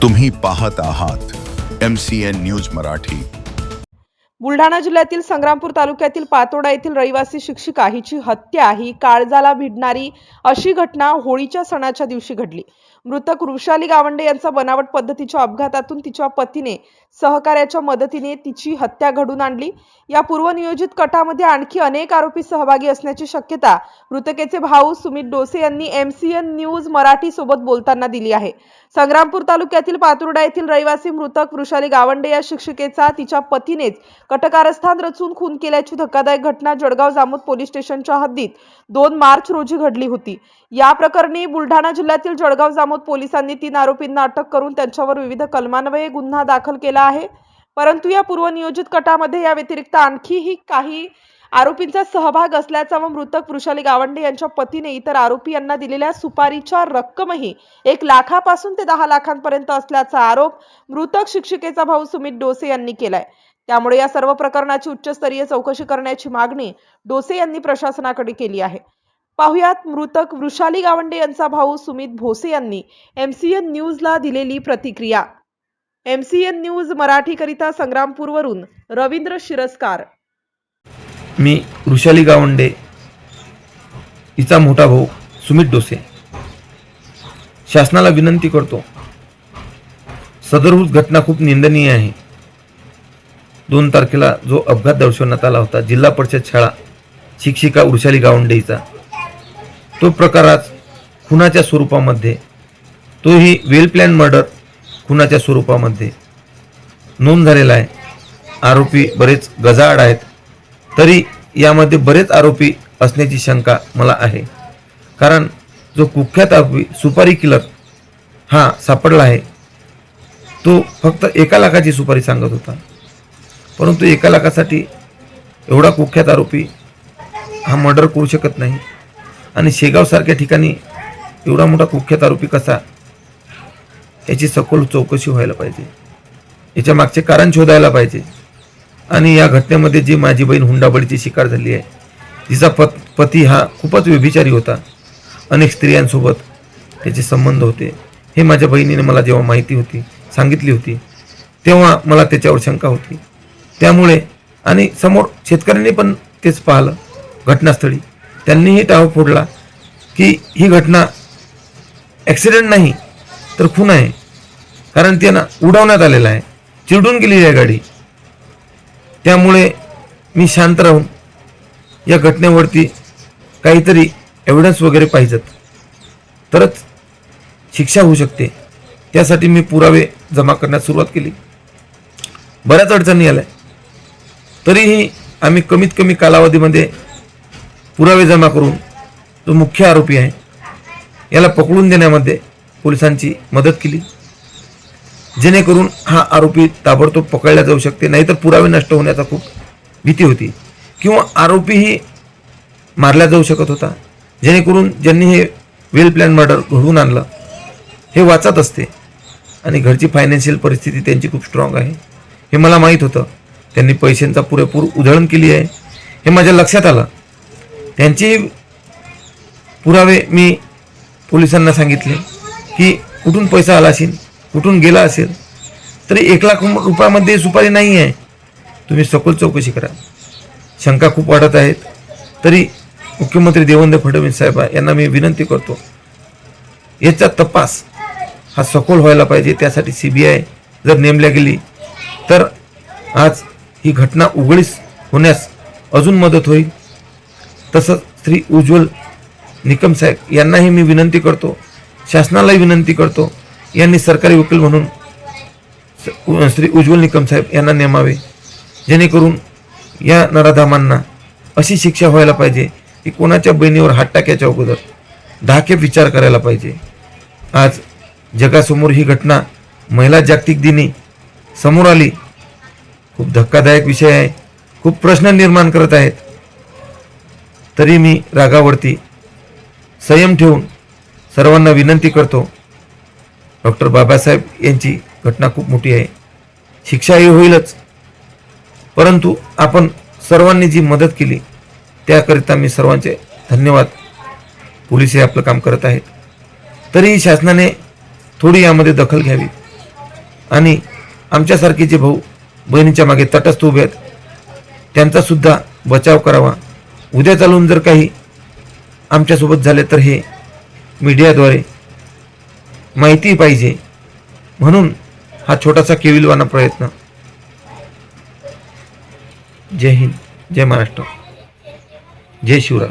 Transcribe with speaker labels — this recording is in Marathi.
Speaker 1: तुम्ही पाहत आहात MCN न्यूज मराठी।
Speaker 2: बुलढाणा जिल्ह्यातील संग्रामपूर तालुक्यातील पातोडा येथील रहिवासी शिक्षिका हिची हत्या ही काळजाला भिडणारी अशी घटना होळीच्या सणाच्या दिवशी घडली। मृतक वृषाली गावंडे यांचा बनावट पद्धतीच्या अपघातातून तिच्या पतीने सहकार्याच्या मदतीने तिची हत्या घडून आणली। या पूर्वनियोजित कटामध्ये आणखी अनेक आरोपी सहभागी असण्याची शक्यता मृतकेचे भाऊ सुमित डोसे यांनी MCN न्यूज मराठी सोबत बोलताना दिली आहे। संग्रामपूर तालुक्यातील पातोडा येथील रहिवासी मृतक वृषाली गावंडे या शिक्षिकेचा तिच्या पतीनेच कटकारस्थान रचून खून केल्याची धक्कादायक घटना जळगाव जामोद पोलीस स्टेशनच्या हद्दीत 2 मार्च रोजी घडली होती। या प्रकरणी बुलढाणा जिल्ह्यातील जळगाव जामोद पोलिसांनी 3 आरोपींना अटक करून त्यांच्यावर विविध कलमान्वये गुन्हा दाखल केला आहे। परंतु या पूर्वनियोजित कटामध्ये या व्यतिरिक्त आणखीही काही आरोपींचा सहभाग असल्याचा व मृतक वृषाली गावंडे यांच्या पतीने इतर आरोपी यांना दिलेल्या सुपारीच्या रक्कमही 1 लाखापासून ते 10 लाखांपर्यंत असल्याचा आरोप मृतक शिक्षिकेचा भाऊ सुमित डोसे यांनी केलाय। त्यामुळे या सर्व प्रकरणाची उच्चस्तरीय चौकशी करण्याची मागणी डोसे यांनी प्रशासनाकडे केली आहे। पाहुयात मृतक वृषाली गावंडे यांचा भाऊ सुमित भोसे यांनी MCN न्यूजला दिलेली प्रतिक्रिया। MCN न्यूज मराठी करिता संग्रामपूरवरून रवींद्र शिरस्कार।
Speaker 3: मी वृषाली गावंडे हिचा मोठा भाऊ सुमित डोसे शासनाला विनंती करतो, सदरभूत घटना खूप निंदनीय आहे। 2 तारखेला जो अपघात दर्शवण्यात आला होता जिल्हा परिषद शाळा शिक्षिका वृषाली गावंडे हिचा, तो प्रकार आज खुनाच्या स्वरूपामध्ये, तोही वेल प्लॅन मर्डर खुनाच्या स्वरूपामध्ये नोंद झालेला आहे। आरोपी बरेच गजाआड आहेत, तरी यामध्ये बरेच आरोपी असण्याची शंका मला आहे। कारण जो कुख्यात आरोपी सुपारी किलर हा सापडला आहे, तो फक्त 1 लाखाची सुपारी सांगत होता, परंतु 1 लाखासाठी एवढा कुख्यात आरोपी हा मर्डर करू शकत नाही। आणि शेगावसारख्या ठिकाणी एवढा मोठा कुख्यात आरोपी कसा, याची सखोल चौकशी व्हायला पाहिजे, याच्या मागचे कारण शोधायला पाहिजे। आणि या घटनेमध्ये जी माझी बहीण हुंडाबळीची शिकार झाली आहे, तिचा पती हा खूपच व्यभिचारी होता, अनेक स्त्रियांसोबत त्याचे संबंध होते, हे माझ्या बहिणीने मला जेव्हा माहिती होती सांगितली होती तेव्हा मला त्याच्यावर शंका होती। त्यामुळे आणि समोर शेतकऱ्यांनी पण तेच पाहिलं घटनास्थळी, त्यांनीही टाळा फोडला की ही घटना ॲक्सिडेंट नाही तर खून आहे, कारण त्यांना उडवण्यात आलेला आहे, चिरडून गेलेली आहे गाडी। त्यामुळे मी शांत राहून या घटनेवरती काहीतरी एव्हिडन्स वगैरे पाहिजेत, तरच शिक्षा होऊ शकते। त्यासाठी मी पुरावे जमा करण्यास सुरुवात केली। बऱ्याच अडचणी आल्या, तरीही आम्ही कमीत कमी कालावधीमध्ये पुरावे जमा करून जो मुख्य आरोपी आहे याला पकडून देण्यामध्ये पोलिसांची मदत केली, जेणेकरून हा आरोपी ताबडतोब पकडला जाऊ शकते। नाहीतर पुरावे नष्ट होण्याचा खूप भीती होती, किंवा आरोपीही मारला जाऊ शकत होता, जेणेकरून ज्यांनी हे वेल प्लॅन मर्डर घडवून आणलं हे वाचत असते। आणि घरची फायनान्शियल परिस्थिती त्यांची खूप स्ट्रॉंग आहे हे मला माहीत होतं। त्यांनी पैशांचा पुरेपूर उधळण केली आहे हे माझ्या लक्षात आलं। त्यांचे पुरावे मी पोलिसांना सांगितले की कुठून पैसा आला असेल, कुठून गेला असेल, तरी 1 लाख रुपयामध्ये सुपारी नाही आहे, तुम्ही सखोल चौकशी करा। शंका खूप वाढत आहेत, तरी मुख्यमंत्री देवेंद्र फडणवीस साहेब यांना मी विनंती करतो, याचा तपास हा सखोल व्हायला पाहिजे। त्यासाठी CBI जर नेमल्या गेली तर आज ही घटना उघडीस होण्यास अजून मदत होईल। तसंच श्री उज्ज्वल निकम साहेब यांनाही मी विनंती करतो, शासनालाही विनंती करतो, यांनी सरकारी वकील म्हणून श्री उज्ज्वल निकम साहेब यांना नेमावे, जेणेकरून या नराधामांना अशी शिक्षा व्हायला पाहिजे की कोणाच्या बहिणीवर हात टाकायच्या अगोदर 10 खेप विचार करायला पाहिजे। आज जगासमोर ही घटना महिला जागतिक दिनी समोर आली, खूप धक्कादायक विषय आहे, खूप प्रश्न निर्माण करत आहेत। तरी मी रागावरती संयम ठेवून सर्वांना विनंती करतो, डॉक्टर बाबासाहेब यांची घटना खूप मोठी आहे, शिक्षाही होईलच, परंतु आपण सर्वांनी जी मदत केली त्याकरिता मी सर्वांचे धन्यवाद। पोलीस हे आपलं काम करत आहेत, तरीही शासनाने थोडी यामध्ये दखल घ्यावी। आणि आमच्यासारखे जे भाऊ बहिणीच्या मागे तटस्थ उभे आहेत त्यांचा सुद्धा बचाव करावा. उद्या चालून जर काही आमच्यासोबत झाले तर हे मीडियाद्वारे माहिती पाहिजे, म्हणून हा छोटासा केविलवाना प्रयत्न. जय हिंद, जय महाराष्ट्र, जय शिवराय.